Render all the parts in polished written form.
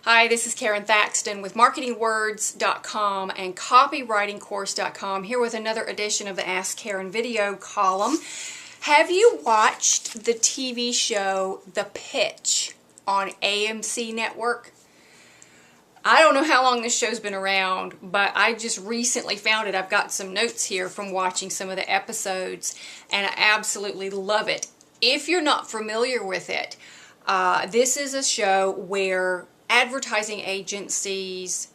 Hi, this is Karon Thackston with MarketingWords.com and CopywritingCourse.com, here with another edition of the Ask Karon video column. Have you watched the TV show The Pitch on AMC Network? I don't know how long this show's been around, but I just recently found it. I've got some notes here from watching some of the episodes, and I absolutely love it. If you're not familiar with it, this is a show where advertising agencies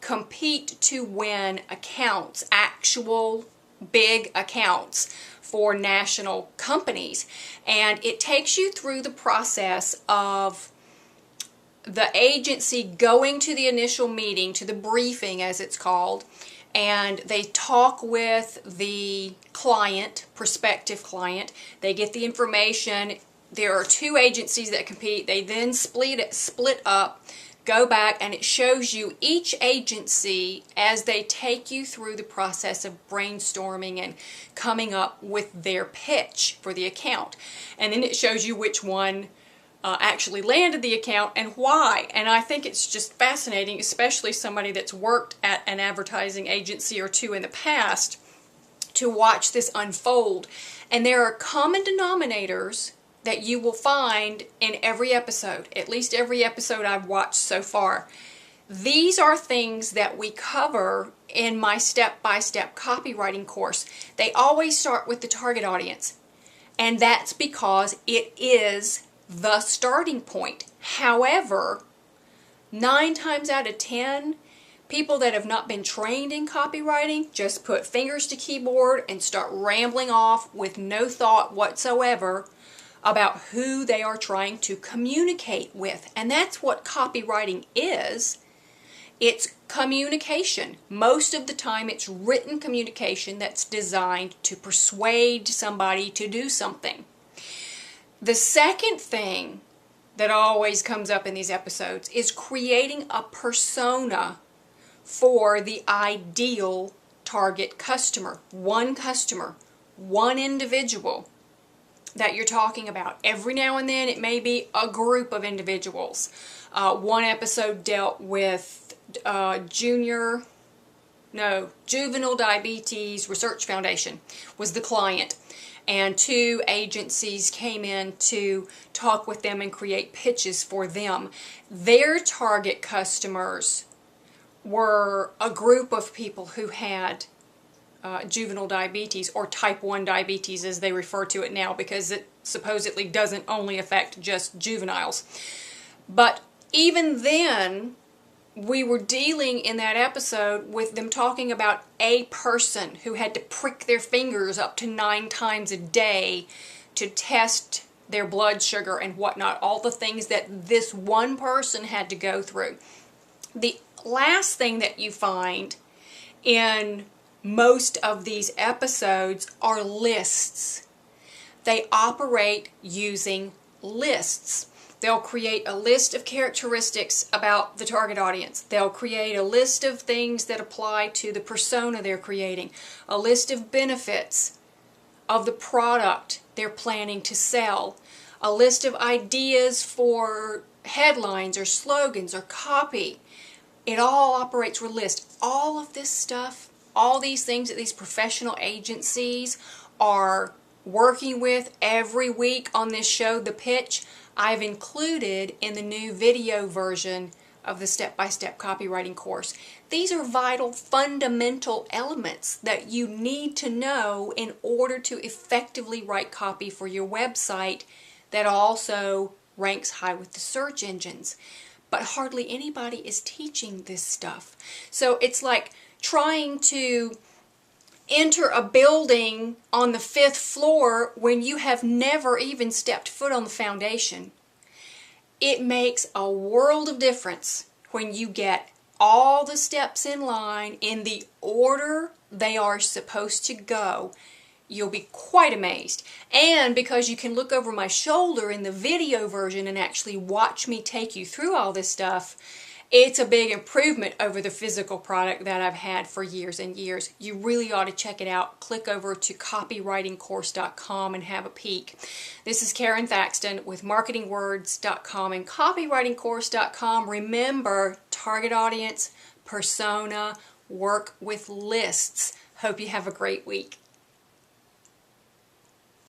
compete to win accounts, actual big accounts for national companies. And it takes you through the process of the agency going to the initial meeting, to the briefing as it's called, and they talk with the client, prospective client. They get the information. There are two agencies that compete. They then split up, go back, and it shows you each agency as they take you through the process of brainstorming and coming up with their pitch for the account. And then it shows you which one actually landed the account and why. And I think it's just fascinating, especially somebody that's worked at an advertising agency or two in the past, to watch this unfold. And there are common denominators that you will find in every episode, at least every episode I've watched so far. These are things that we cover in my step-by-step copywriting course. They always start with the target audience, and that's because it is the starting point. However, 9 times out of 10, people that have not been trained in copywriting just put fingers to keyboard and start rambling off with no thought whatsoever about who they are trying to communicate with. And that's what copywriting is. It's communication. Most of the time it's written communication that's designed to persuade somebody to do something. The second thing that always comes up in these episodes is creating a persona for the ideal target customer, one individual that you're talking about. Every now and then it may be a group of individuals. One episode dealt with Juvenile Diabetes Research Foundation was the client, and 2 agencies came in to talk with them and create pitches for them. Their target customers were a group of people who had juvenile diabetes, or type 1 diabetes as they refer to it now, because it supposedly doesn't only affect just juveniles. But even then, we were dealing in that episode with them talking about a person who had to prick their fingers up to 9 times a day to test their blood sugar and whatnot, all the things that this one person had to go through. The last thing that you find in most of these episodes are lists. They operate using lists. They'll create a list of characteristics about the target audience. They'll create a list of things that apply to the persona they're creating, a list of benefits of the product they're planning to sell, a list of ideas for headlines or slogans or copy. It all operates with lists. All of this stuff, all these things that these professional agencies are working with every week on this show, The Pitch, I've included in the new video version of the step-by-step copywriting course. These are vital, fundamental elements that you need to know in order to effectively write copy for your website that also ranks high with the search engines. But hardly anybody is teaching this stuff. So it's like trying to enter a building on the 5th floor when you have never even stepped foot on the foundation. It makes a world of difference when you get all the steps in line in the order they are supposed to go. You'll be quite amazed. And because you can look over my shoulder in the video version and actually watch me take you through all this stuff, It's a big improvement over the physical product that I've had for years and years. You really ought to check it out. Click over to copywritingcourse.com and have a peek. This is Karon Thackston with marketingwords.com and copywritingcourse.com. Remember, target audience, persona, work with lists. Hope you have a great week.